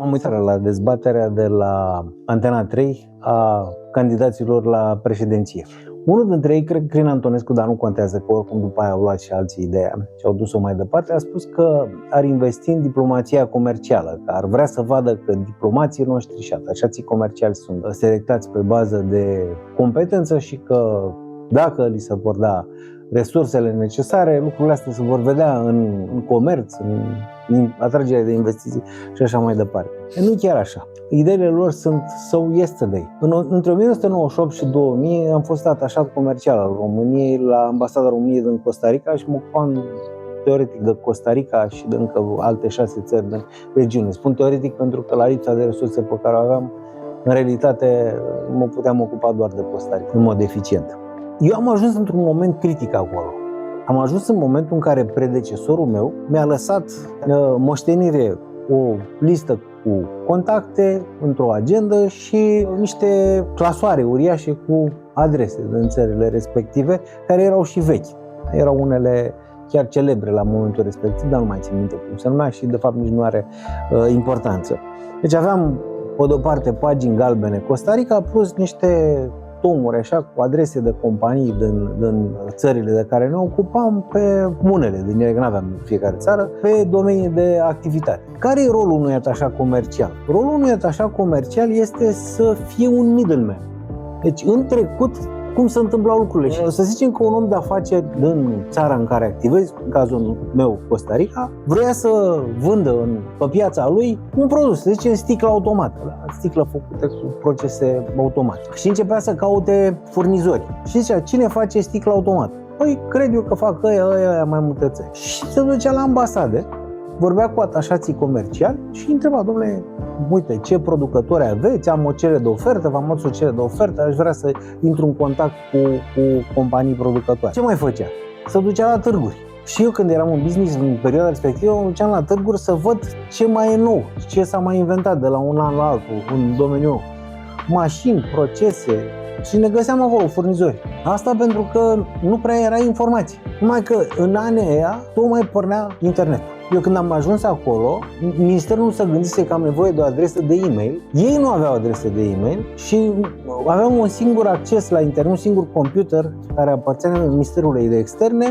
M-am uitat la dezbaterea de la Antena 3 a candidaților la președinție. Unul dintre ei, cred că Crin Antonescu, dar nu contează, că oricum după aia au luat și alții ideea și au dus-o mai departe, a spus că ar investi în diplomația comercială, că ar vrea să vadă că diplomații noștri și atașații comerciali sunt selectați pe bază de competență și că dacă li se vor da resursele necesare, lucrurile astea se vor vedea în comerț, în atragerea de investiții și așa mai departe. Nu chiar așa. Ideile lor sunt so yesterday. Între 1998 și 2000 am fost atașat comercial al României la Ambasada României din Costa Rica și mă ocupam teoretic de Costa Rica și de încă alte 6 țări din regiune. Spun teoretic pentru că la lipsa de resurse pe care o aveam, în realitate mă puteam ocupa doar de Costa Rica, în mod eficient. Eu am ajuns într-un moment critic acolo. Am ajuns în momentul în care predecesorul meu mi-a lăsat moștenire o listă cu contacte într-o agendă și niște clasoare uriașe cu adrese din țările respective, care erau și vechi. Erau unele chiar celebre la momentul respectiv, dar nu mai țin minte cum se numea și de fapt nici nu are importanță. Deci aveam pe de-o parte pagini galbene Costa Rica plus niște tomuri așa cu adrese de companii din țările de care ne ocupam pe munele, din ele că n-aveam fiecare țară, pe domenii de activitate. Care e rolul unui atașat comercial? Rolul unui atașat comercial este să fie un middleman. Deci în trecut, cum se întâmplau lucrurile? Și să zicem că un om de afaceri din țara în care activezi, în cazul meu Costa Rica, vrea să vândă pe piața lui un produs, să zicem sticlă automată, da? Sticlă făcută cu procese automate. Și începea să caute furnizori. Și zicea, cine face sticlă automată? Păi, cred eu că fac ăia mai multe țări. Și se ducea la ambasade, vorbea cu atașații comerciali și întreba, domnule, uite, ce producători aveți, am o cerere de ofertă, v-am adus o cerere de ofertă, aș vrea să intru în contact cu companii producătoare. Ce mai făcea? Se ducea la târguri. Și eu când eram în business în perioada respectivă, mă duceam la târguri să văd ce mai e nou, ce s-a mai inventat de la un an la altul în domeniul mașini, procese, și ne găseam acolo furnizori. Asta pentru că nu prea era informație. Numai că în anii aia tocmai pornea internetul. Eu când am ajuns acolo, ministerul nu se gândise că am nevoie de o adresă de e-mail. Ei nu aveau adresă de e-mail și aveam un singur acces la internet, un singur computer care aparținea Ministerului de Externe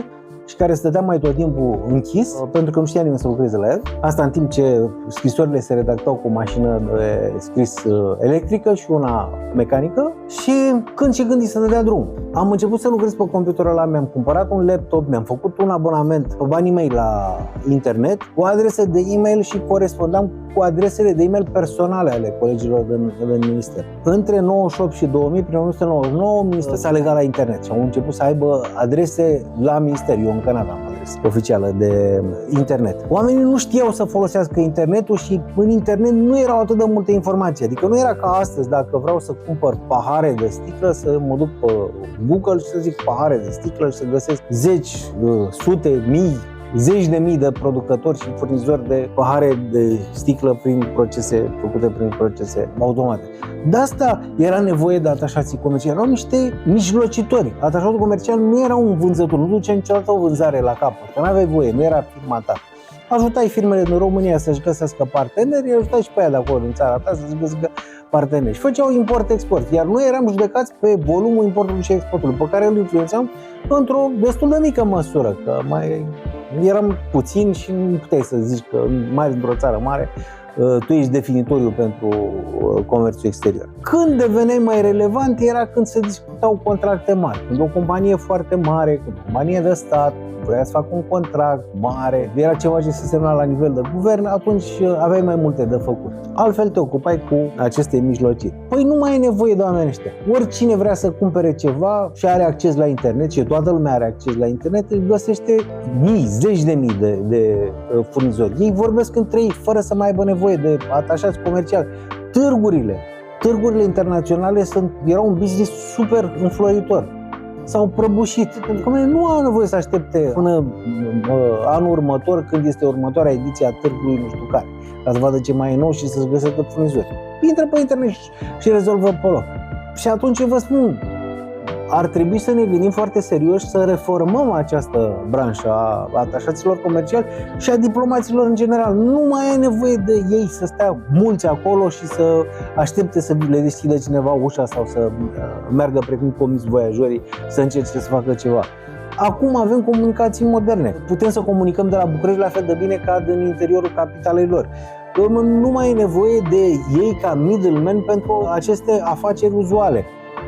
și care stătea mai tot timpul închis, pentru că nu știa nimeni să lucreze la el. Asta în timp ce scrisorile se redactau cu o mașină de scris electrică și una mecanică și când și gândi să dădea drum. Am început să lucrez pe computerul ăla, mi-am cumpărat un laptop, mi-am făcut un abonament pe banii mei la internet, cu adrese de e-mail și corespondam cu adresele de e-mail personale ale colegilor din minister. Între 98 și 2000, prin 1999, ministerul s-a legat la internet și au început să aibă adrese la minister. Eu încă n-aveam adresă oficială de internet. Oamenii nu știau să folosească internetul și în internet nu erau atât de multe informații. Adică nu era ca astăzi, dacă vreau să cumpăr pahare de sticlă, să mă duc pe Google și să zic pahare de sticlă și să găsesc zeci, sute, mii, zeci de mii de producători și furnizori de pahare de sticlă făcute prin procese automate. De asta era nevoie de atașații comerciali. Erau niște mijlocitori. Atașatul comercial nu era un vânzător, nu ducea niciodată o vânzare la capăt, că n-aveai voie, nu era firma ta. Ajutai firmele din România să-și găsească parteneri, ajutai și pe aia de acolo din țara ta să-și găsească parteneri. Și făceau import-export, iar noi eram judecați pe volumul importului și exportului, pe care îl influențam într-o destul de mică măsură, că mai eram puțini și nu puteai să zici că, mai într-o țară mare, tu ești definitoriu pentru comerțul exterior. Când deveneai mai relevant era când se discutau contracte mari. Când o companie foarte mare, când o companie de stat vrea să facă un contract mare, era ceva ce se semna la nivel de guvern, atunci aveai mai multe de făcut. Altfel te ocupai cu aceste mijlociri. Păi nu mai e nevoie de oamenii ăștia. Oricine vrea să cumpere ceva și are acces la internet, și toată lumea are acces la internet, își găsește mii, zeci de mii de furnizori. Ei vorbesc între ei fără să mai aibă nevoie de atașați comerciali. Târgurile internaționale erau un business super înfloritor. S-au prăbușit, pentru că nu au nevoie să aștepte până anul următor, când este următoarea ediție a târgului nu știu care, ca să vadă ce mai e nou și să-ți găsească furnizori. Intră pe internet și rezolvă pe loc. Și atunci vă spun, ar trebui să ne gândim foarte serios să reformăm această branșă a atașaților comerciali și a diplomaților în general. Nu mai e nevoie de ei să stea mulți acolo și să aștepte să le deschidă cineva ușa sau să meargă precum comis voiajorii să încerce să facă ceva. Acum avem comunicații moderne. Putem să comunicăm de la București la fel de bine ca din interiorul capitalei lor. Nu mai e nevoie de ei ca middleman pentru aceste afaceri uzuale.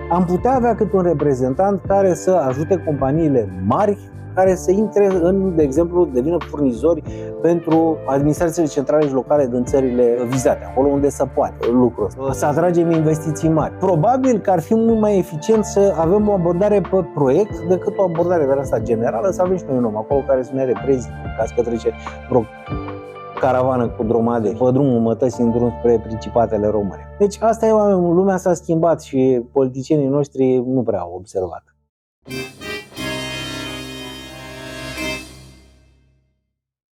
Am putea avea câte un reprezentant care să ajute companiile mari care să intre de exemplu, devină furnizori pentru administrațiile centrale și locale din țările vizate, acolo unde se poate lucrul ăsta. Să atragem investiții mari. Probabil că ar fi mult mai eficient să avem o abordare pe proiect decât o abordare de asta generală, să avem și noi un om acolo care să ne reprezinte, ca să trece vreo caravană cu dromade pe drumul mătăsii în drum spre Principatele Române. Deci asta e, lumea s-a schimbat și politicienii noștri nu prea au observat.